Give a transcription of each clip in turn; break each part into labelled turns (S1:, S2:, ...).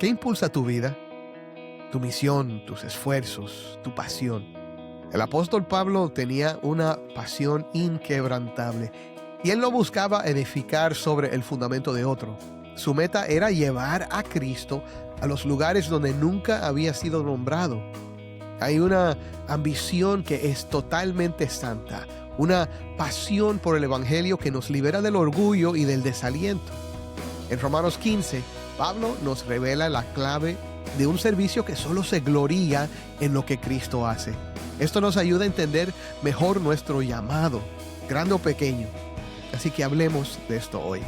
S1: ¿Qué impulsa tu vida? Tu misión, tus esfuerzos, tu pasión. El apóstol Pablo tenía una pasión inquebrantable y él no buscaba edificar sobre el fundamento de otro. Su meta era llevar a Cristo a los lugares donde nunca había sido nombrado. Hay una ambición que es totalmente santa, una pasión por el Evangelio que nos libera del orgullo y del desaliento. En Romanos 15, Pablo nos revela la clave de un servicio que solo se gloría en lo que Cristo hace. Esto nos ayuda a entender mejor nuestro llamado, grande o pequeño. Así que hablemos de esto hoy.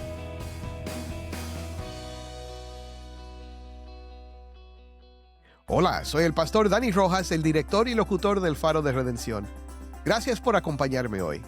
S1: Hola, soy el pastor Dani Rojas, el director y locutor del Faro de Redención. Gracias por acompañarme hoy.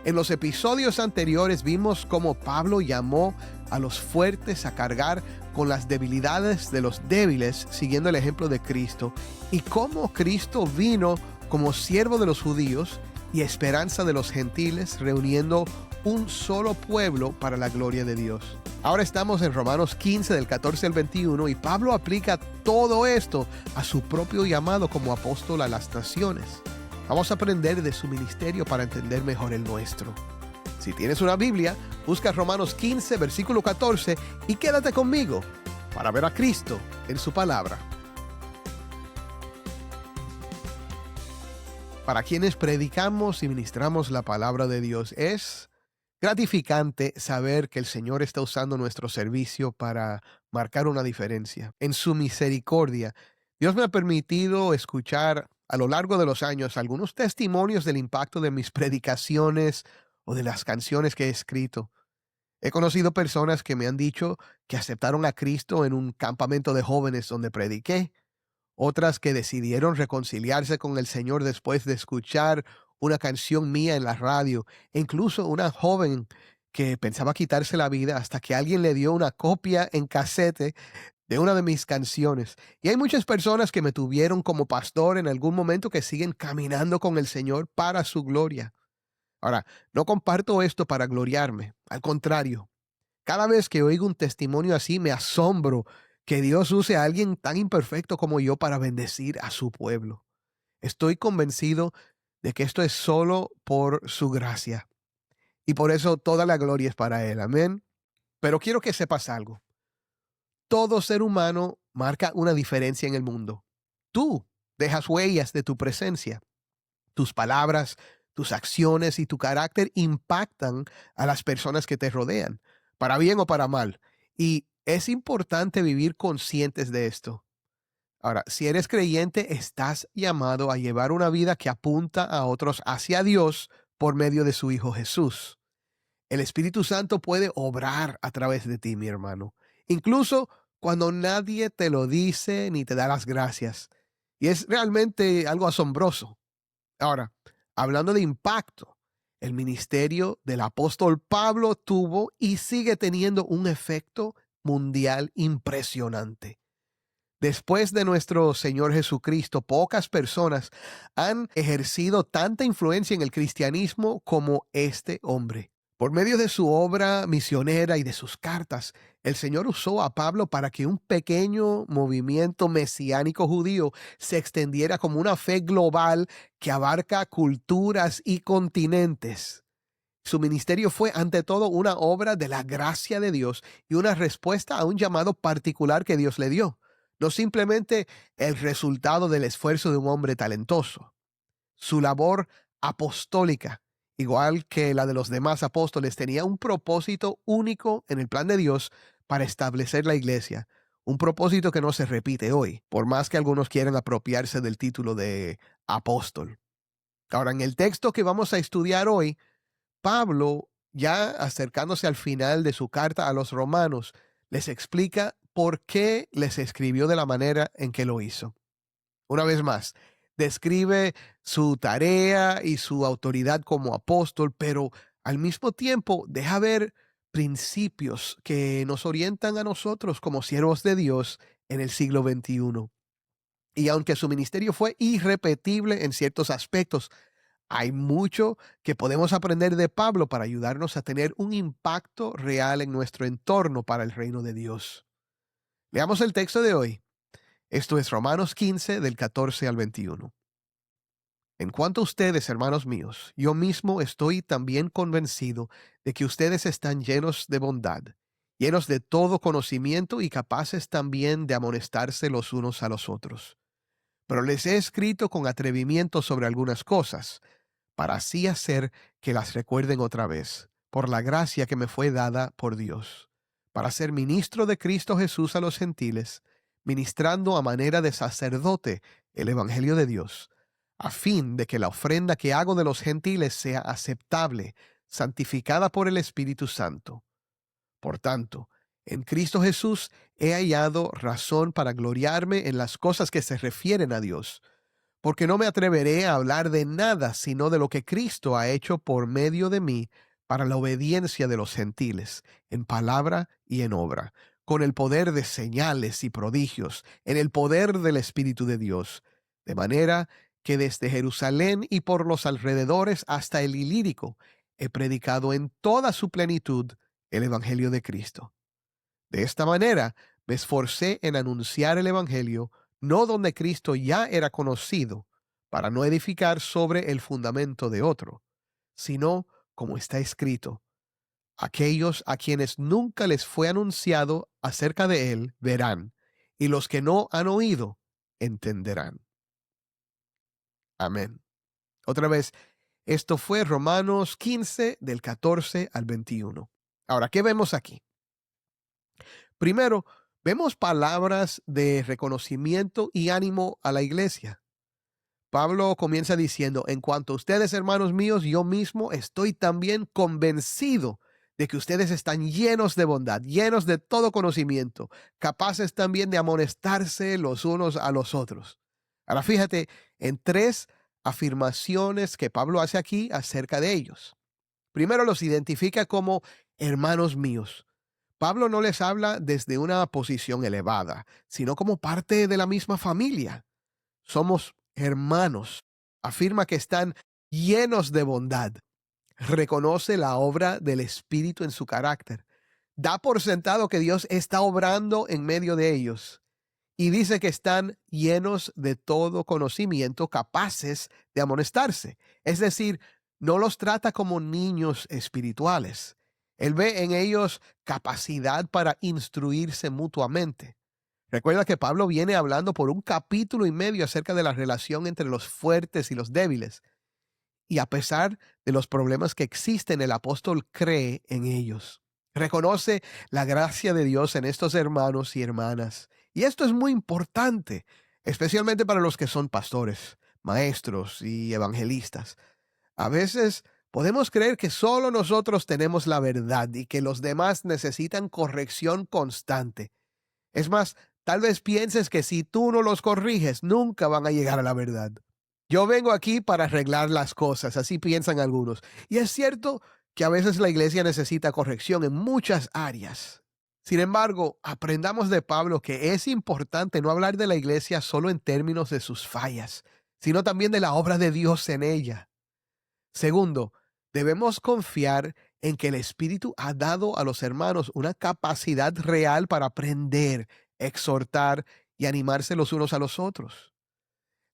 S1: En los episodios anteriores vimos cómo Pablo llamó a los fuertes a cargar con las debilidades de los débiles, siguiendo el ejemplo de Cristo, y cómo Cristo vino como siervo de los judíos y esperanza de los gentiles, reuniendo un solo pueblo para la gloria de Dios. Ahora estamos en Romanos 15 del 14 al 21 y Pablo aplica todo esto a su propio llamado como apóstol a las naciones. Vamos a aprender de su ministerio para entender mejor el nuestro. Si tienes una Biblia, busca Romanos 15, versículo 14 y quédate conmigo para ver a Cristo en su palabra. Para quienes predicamos y ministramos la palabra de Dios, es gratificante saber que el Señor está usando nuestro servicio para marcar una diferencia. En su misericordia, Dios me ha permitido escuchar a lo largo de los años algunos testimonios del impacto de mis predicaciones o de las canciones que he escrito. He conocido personas que me han dicho que aceptaron a Cristo en un campamento de jóvenes donde prediqué, otras que decidieron reconciliarse con el Señor después de escuchar una canción mía en la radio, e incluso una joven que pensaba quitarse la vida hasta que alguien le dio una copia en casete de una de mis canciones. Y hay muchas personas que me tuvieron como pastor en algún momento que siguen caminando con el Señor para su gloria. Ahora, no comparto esto para gloriarme, al contrario. Cada vez que oigo un testimonio así me asombro que Dios use a alguien tan imperfecto como yo para bendecir a su pueblo. Estoy convencido de que esto es solo por su gracia. Y por eso toda la gloria es para Él. Amén. Pero quiero que sepas algo. Todo ser humano marca una diferencia en el mundo. Tú dejas huellas de tu presencia. Tus palabras, tus acciones y tu carácter impactan a las personas que te rodean, para bien o para mal. Y es importante vivir conscientes de esto. Ahora, si eres creyente, estás llamado a llevar una vida que apunta a otros hacia Dios por medio de su Hijo Jesús. El Espíritu Santo puede obrar a través de ti, mi hermano, incluso cuando nadie te lo dice ni te da las gracias. Y es realmente algo asombroso. Ahora, hablando de impacto, el ministerio del apóstol Pablo tuvo y sigue teniendo un efecto mundial impresionante. Después de nuestro Señor Jesucristo, pocas personas han ejercido tanta influencia en el cristianismo como este hombre. Por medio de su obra misionera y de sus cartas, el Señor usó a Pablo para que un pequeño movimiento mesiánico judío se extendiera como una fe global que abarca culturas y continentes. Su ministerio fue ante todo una obra de la gracia de Dios y una respuesta a un llamado particular que Dios le dio. No simplemente el resultado del esfuerzo de un hombre talentoso. Su labor apostólica, igual que la de los demás apóstoles, tenía un propósito único en el plan de Dios para establecer la iglesia. Un propósito que no se repite hoy, por más que algunos quieran apropiarse del título de apóstol. Ahora, en el texto que vamos a estudiar hoy, Pablo, ya acercándose al final de su carta a los romanos, les explica por qué les escribió de la manera en que lo hizo. Una vez más, describe su tarea y su autoridad como apóstol, pero al mismo tiempo deja ver principios que nos orientan a nosotros como siervos de Dios en el siglo XXI. Y aunque su ministerio fue irrepetible en ciertos aspectos, hay mucho que podemos aprender de Pablo para ayudarnos a tener un impacto real en nuestro entorno para el reino de Dios. Leamos el texto de hoy. Esto es Romanos 15, del 14 al 21. En cuanto a ustedes, hermanos míos, yo mismo estoy también convencido de que ustedes están llenos de bondad, llenos de todo conocimiento y capaces también de amonestarse los unos a los otros. Pero les he escrito con atrevimiento sobre algunas cosas, para así hacer que las recuerden otra vez, por la gracia que me fue dada por Dios, para ser ministro de Cristo Jesús a los gentiles, ministrando a manera de sacerdote el Evangelio de Dios, a fin de que la ofrenda que hago de los gentiles sea aceptable, santificada por el Espíritu Santo. Por tanto, en Cristo Jesús he hallado razón para gloriarme en las cosas que se refieren a Dios, porque no me atreveré a hablar de nada sino de lo que Cristo ha hecho por medio de mí para la obediencia de los gentiles, en palabra y en obra, con el poder de señales y prodigios, en el poder del Espíritu de Dios, de manera que desde Jerusalén y por los alrededores hasta el Ilírico he predicado en toda su plenitud el Evangelio de Cristo. De esta manera me esforcé en anunciar el Evangelio, no donde Cristo ya era conocido, para no edificar sobre el fundamento de otro, sino, como está escrito, aquellos a quienes nunca les fue anunciado acerca de él verán, y los que no han oído entenderán. Amén. Otra vez, esto fue Romanos 15 del 14 al 21. Ahora, ¿qué vemos aquí? Primero, vemos palabras de reconocimiento y ánimo a la iglesia. Pablo comienza diciendo, en cuanto a ustedes, hermanos míos, yo mismo estoy también convencido de que ustedes están llenos de bondad, llenos de todo conocimiento, capaces también de amonestarse los unos a los otros. Ahora fíjate en tres afirmaciones que Pablo hace aquí acerca de ellos. Primero, los identifica como hermanos míos. Pablo no les habla desde una posición elevada, sino como parte de la misma familia. Somos hermanos. Afirma que están llenos de bondad. Reconoce la obra del Espíritu en su carácter. Da por sentado que Dios está obrando en medio de ellos. Y dice que están llenos de todo conocimiento, capaces de amonestarse. Es decir, no los trata como niños espirituales. Él ve en ellos capacidad para instruirse mutuamente. Recuerda que Pablo viene hablando por un capítulo y medio acerca de la relación entre los fuertes y los débiles. Y a pesar de los problemas que existen, el apóstol cree en ellos. Reconoce la gracia de Dios en estos hermanos y hermanas. Y esto es muy importante, especialmente para los que son pastores, maestros y evangelistas. A veces podemos creer que solo nosotros tenemos la verdad y que los demás necesitan corrección constante. Es más, tal vez pienses que si tú no los corriges, nunca van a llegar a la verdad. Yo vengo aquí para arreglar las cosas, así piensan algunos. Y es cierto que a veces la iglesia necesita corrección en muchas áreas. Sin embargo, aprendamos de Pablo que es importante no hablar de la iglesia solo en términos de sus fallas, sino también de la obra de Dios en ella. Segundo, debemos confiar en que el Espíritu ha dado a los hermanos una capacidad real para aprender, exhortar y animarse los unos a los otros.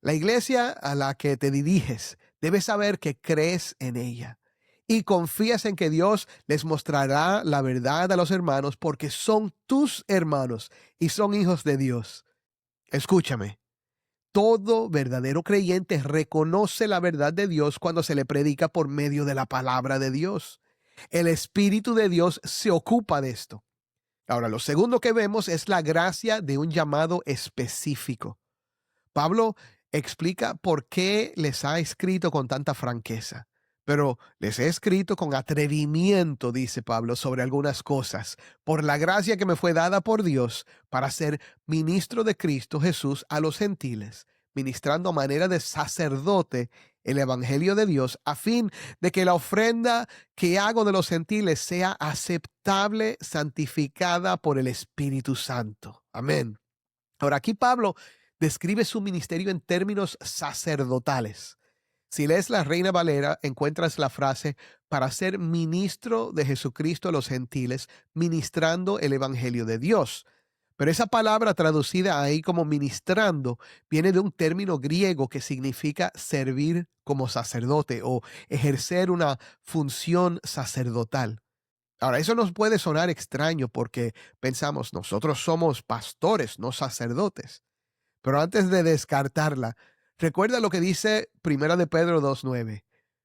S1: La iglesia a la que te diriges debe saber que crees en ella y confías en que Dios les mostrará la verdad a los hermanos porque son tus hermanos y son hijos de Dios. Escúchame. Todo verdadero creyente reconoce la verdad de Dios cuando se le predica por medio de la palabra de Dios. El Espíritu de Dios se ocupa de esto. Ahora, lo segundo que vemos es la gracia de un llamado específico. Pablo explica por qué les ha escrito con tanta franqueza. Pero les he escrito con atrevimiento, dice Pablo, sobre algunas cosas, por la gracia que me fue dada por Dios para ser ministro de Cristo Jesús a los gentiles, ministrando a manera de sacerdote el Evangelio de Dios, a fin de que la ofrenda que hago de los gentiles sea aceptable, santificada por el Espíritu Santo. Amén. Ahora, aquí Pablo describe su ministerio en términos sacerdotales. Si lees la Reina Valera, encuentras la frase para ser ministro de Jesucristo a los gentiles, ministrando el Evangelio de Dios. Pero esa palabra traducida ahí como ministrando viene de un término griego que significa servir como sacerdote o ejercer una función sacerdotal. Ahora, eso nos puede sonar extraño porque pensamos, nosotros somos pastores, no sacerdotes. Pero antes de descartarla, recuerda lo que dice Primera de Pedro 2:9.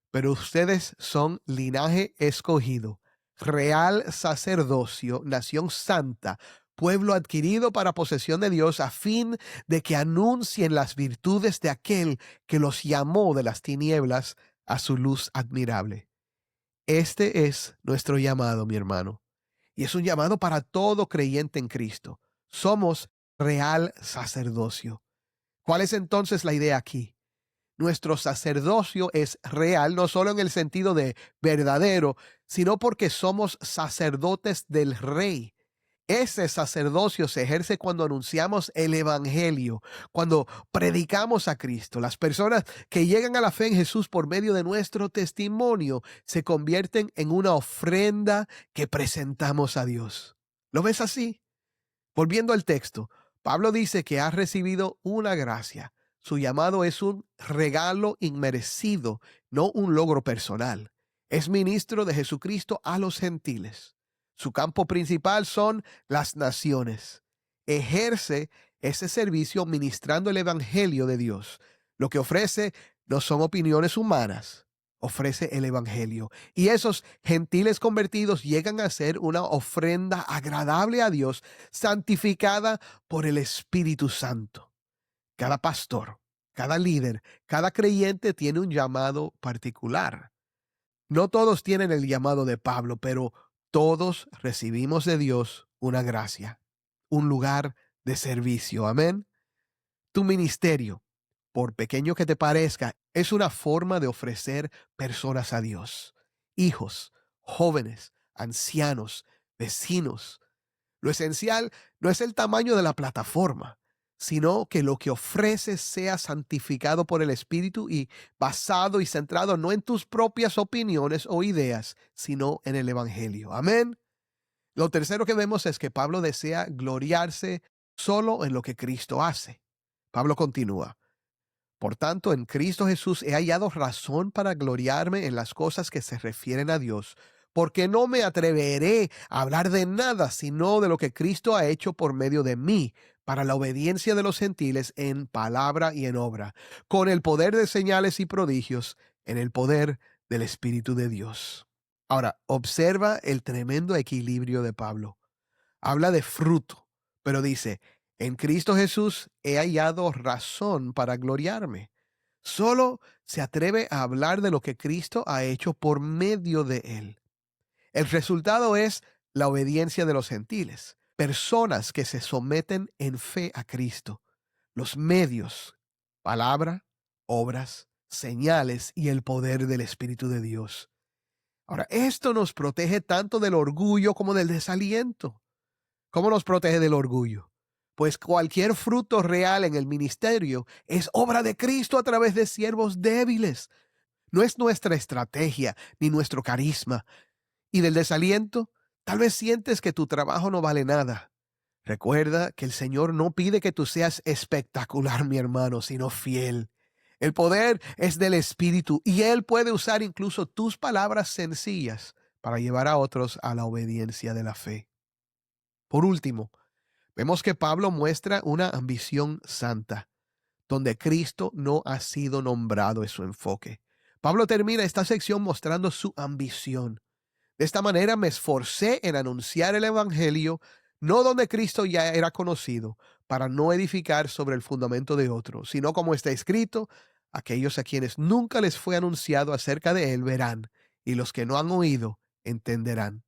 S1: Pero ustedes son linaje escogido, real sacerdocio, nación santa, pueblo adquirido para posesión de Dios, a fin de que anuncien las virtudes de aquel que los llamó de las tinieblas a su luz admirable. Este es nuestro llamado, mi hermano, y es un llamado para todo creyente en Cristo. Somos real sacerdocio. ¿Cuál es entonces la idea aquí? Nuestro sacerdocio es real, no solo en el sentido de verdadero, sino porque somos sacerdotes del Rey. Ese sacerdocio se ejerce cuando anunciamos el Evangelio, cuando predicamos a Cristo. Las personas que llegan a la fe en Jesús por medio de nuestro testimonio se convierten en una ofrenda que presentamos a Dios. ¿Lo ves así? Volviendo al texto, Pablo dice que ha recibido una gracia. Su llamado es un regalo inmerecido, no un logro personal. Es ministro de Jesucristo a los gentiles. Su campo principal son las naciones. Ejerce ese servicio ministrando el evangelio de Dios. Lo que ofrece no son opiniones humanas, ofrece el evangelio. Y esos gentiles convertidos llegan a ser una ofrenda agradable a Dios, santificada por el Espíritu Santo. Cada pastor, cada líder, cada creyente tiene un llamado particular. No todos tienen el llamado de Pablo, pero todos recibimos de Dios una gracia, un lugar de servicio. Amén. Tu ministerio, por pequeño que te parezca, es una forma de ofrecer personas a Dios. Hijos, jóvenes, ancianos, vecinos. Lo esencial no es el tamaño de la plataforma, sino que lo que ofreces sea santificado por el Espíritu y basado y centrado no en tus propias opiniones o ideas, sino en el Evangelio. Amén. Lo tercero que vemos es que Pablo desea gloriarse solo en lo que Cristo hace. Pablo continúa. Por tanto, en Cristo Jesús he hallado razón para gloriarme en las cosas que se refieren a Dios, porque no me atreveré a hablar de nada sino de lo que Cristo ha hecho por medio de mí, para la obediencia de los gentiles en palabra y en obra, con el poder de señales y prodigios, en el poder del Espíritu de Dios. Ahora, observa el tremendo equilibrio de Pablo. Habla de fruto, pero dice, en Cristo Jesús he hallado razón para gloriarme. Solo se atreve a hablar de lo que Cristo ha hecho por medio de él. El resultado es la obediencia de los gentiles, personas que se someten en fe a Cristo. Los medios, palabra, obras, señales y el poder del Espíritu de Dios. Ahora, esto nos protege tanto del orgullo como del desaliento. ¿Cómo nos protege del orgullo? Pues cualquier fruto real en el ministerio es obra de Cristo a través de siervos débiles. No es nuestra estrategia ni nuestro carisma. Y del desaliento, tal vez sientes que tu trabajo no vale nada. Recuerda que el Señor no pide que tú seas espectacular, mi hermano, sino fiel. El poder es del Espíritu y Él puede usar incluso tus palabras sencillas para llevar a otros a la obediencia de la fe. Por último, vemos que Pablo muestra una ambición santa, donde Cristo no ha sido nombrado en su enfoque. Pablo termina esta sección mostrando su ambición. De esta manera me esforcé en anunciar el Evangelio, no donde Cristo ya era conocido, para no edificar sobre el fundamento de otro, sino como está escrito, aquellos a quienes nunca les fue anunciado acerca de él verán, y los que no han oído entenderán.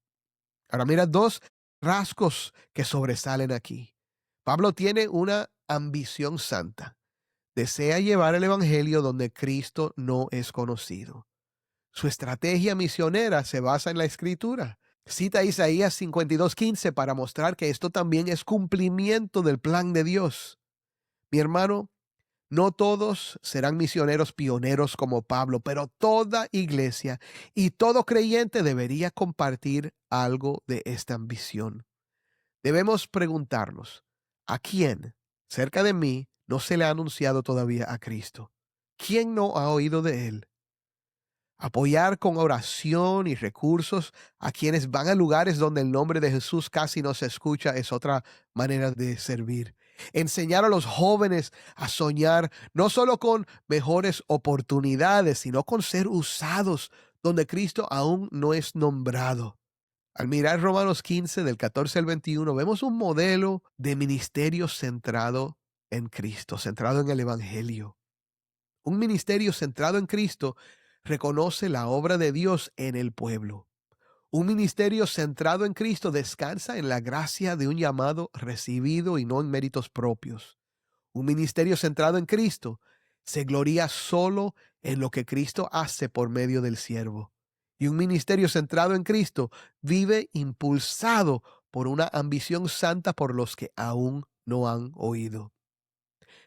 S1: Ahora mira dos rasgos que sobresalen aquí. Pablo tiene una ambición santa. Desea llevar el Evangelio donde Cristo no es conocido. Su estrategia misionera se basa en la Escritura. Cita Isaías 52:15 para mostrar que esto también es cumplimiento del plan de Dios. Mi hermano, no todos serán misioneros pioneros como Pablo, pero toda iglesia y todo creyente debería compartir algo de esta ambición. Debemos preguntarnos, ¿A quién cerca de mí no se le ha anunciado todavía a Cristo? ¿Quién no ha oído de él? Apoyar con oración y recursos a quienes van a lugares donde el nombre de Jesús casi no se escucha es otra manera de servir. Enseñar a los jóvenes a soñar no solo con mejores oportunidades, sino con ser usados donde Cristo aún no es nombrado. Al mirar Romanos 15, del 14 al 21, vemos un modelo de ministerio centrado en Cristo, centrado en el Evangelio. Un ministerio centrado en Cristo reconoce la obra de Dios en el pueblo. Un ministerio centrado en Cristo descansa en la gracia de un llamado recibido y no en méritos propios. Un ministerio centrado en Cristo se gloria solo en lo que Cristo hace por medio del siervo. Y un ministerio centrado en Cristo vive impulsado por una ambición santa por los que aún no han oído.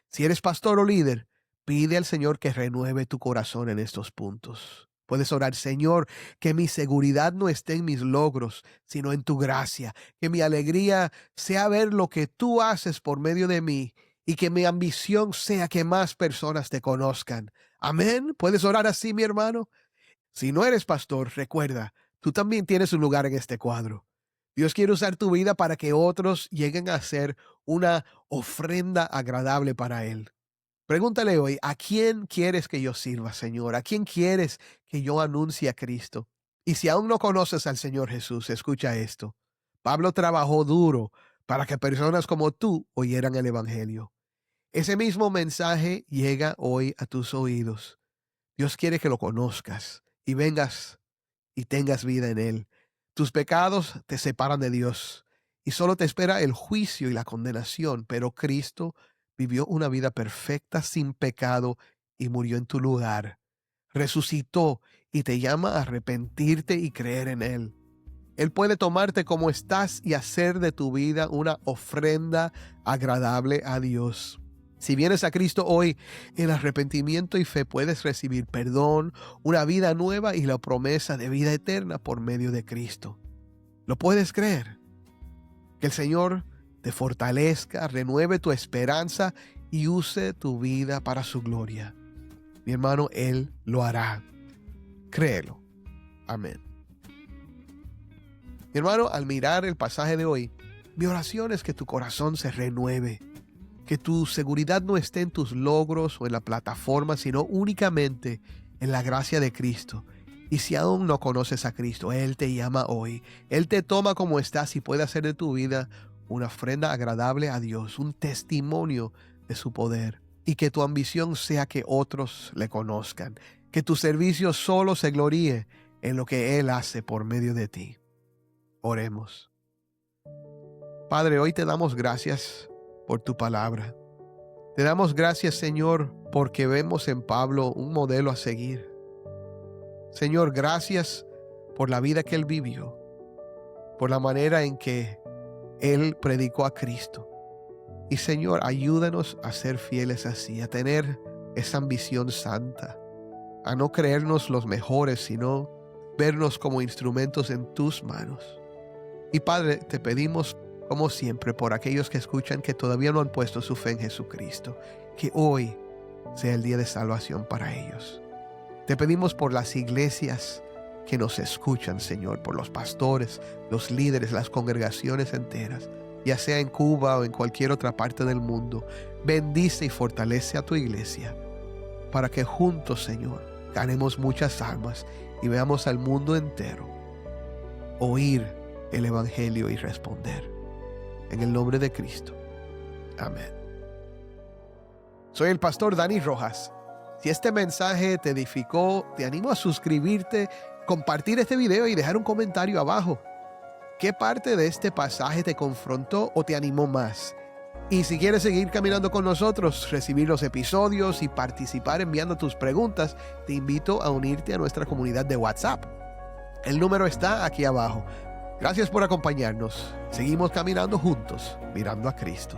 S1: Si eres pastor o líder, pide al Señor que renueve tu corazón en estos puntos. Puedes orar: Señor, que mi seguridad no esté en mis logros, sino en tu gracia. Que mi alegría sea ver lo que tú haces por medio de mí y que mi ambición sea que más personas te conozcan. Amén. ¿Puedes orar así, mi hermano? Si no eres pastor, recuerda, tú también tienes un lugar en este cuadro. Dios quiere usar tu vida para que otros lleguen a ser una ofrenda agradable para Él. Pregúntale hoy: ¿a quién quieres que yo sirva, Señor? ¿A quién quieres que yo anuncie a Cristo? Y si aún no conoces al Señor Jesús, escucha esto. Pablo trabajó duro para que personas como tú oyeran el Evangelio. Ese mismo mensaje llega hoy a tus oídos. Dios quiere que lo conozcas y vengas y tengas vida en Él. Tus pecados te separan de Dios y solo te espera el juicio y la condenación, pero Cristo vivió una vida perfecta, sin pecado, y murió en tu lugar. Resucitó y te llama a arrepentirte y creer en Él. Él puede tomarte como estás y hacer de tu vida una ofrenda agradable a Dios. Si vienes a Cristo hoy en arrepentimiento y fe, puedes recibir perdón, una vida nueva y la promesa de vida eterna por medio de Cristo. ¿Lo puedes creer? Que el Señor te fortalezca, renueve tu esperanza y use tu vida para su gloria. Mi hermano, Él lo hará. Créelo. Amén. Mi hermano, al mirar el pasaje de hoy, mi oración es que tu corazón se renueve, que tu seguridad no esté en tus logros o en la plataforma, sino únicamente en la gracia de Cristo. Y si aún no conoces a Cristo, Él te llama hoy. Él te toma como estás y puede hacer de tu vida una ofrenda agradable a Dios, un testimonio de su poder. Y que tu ambición sea que otros le conozcan, que tu servicio solo se gloríe en lo que Él hace por medio de ti. Oremos. Padre, hoy te damos gracias por tu palabra. Te damos gracias, Señor, porque vemos en Pablo un modelo a seguir. Señor, gracias por la vida que él vivió, por la manera en que él predicó a Cristo. Y Señor, ayúdanos a ser fieles así, a tener esa ambición santa, a no creernos los mejores, sino vernos como instrumentos en tus manos. Y Padre, te pedimos, como siempre, por aquellos que escuchan que todavía no han puesto su fe en Jesucristo, que hoy sea el día de salvación para ellos. Te pedimos por las iglesias que nos escuchan, Señor, por los pastores, los líderes, las congregaciones enteras, ya sea en Cuba o en cualquier otra parte del mundo. Bendice y fortalece a tu iglesia para que juntos, Señor, ganemos muchas almas y veamos al mundo entero oír el Evangelio y responder. En el nombre de Cristo. Amén. Soy el pastor Dani Rojas. Si este mensaje te edificó, te animo a suscribirte, compartir este video y dejar un comentario abajo. ¿Qué parte de este pasaje te confrontó o te animó más? Y si quieres seguir caminando con nosotros, recibir los episodios y participar enviando tus preguntas, te invito a unirte a nuestra comunidad de WhatsApp. El número está aquí abajo. Gracias por acompañarnos. Seguimos caminando juntos, mirando a Cristo.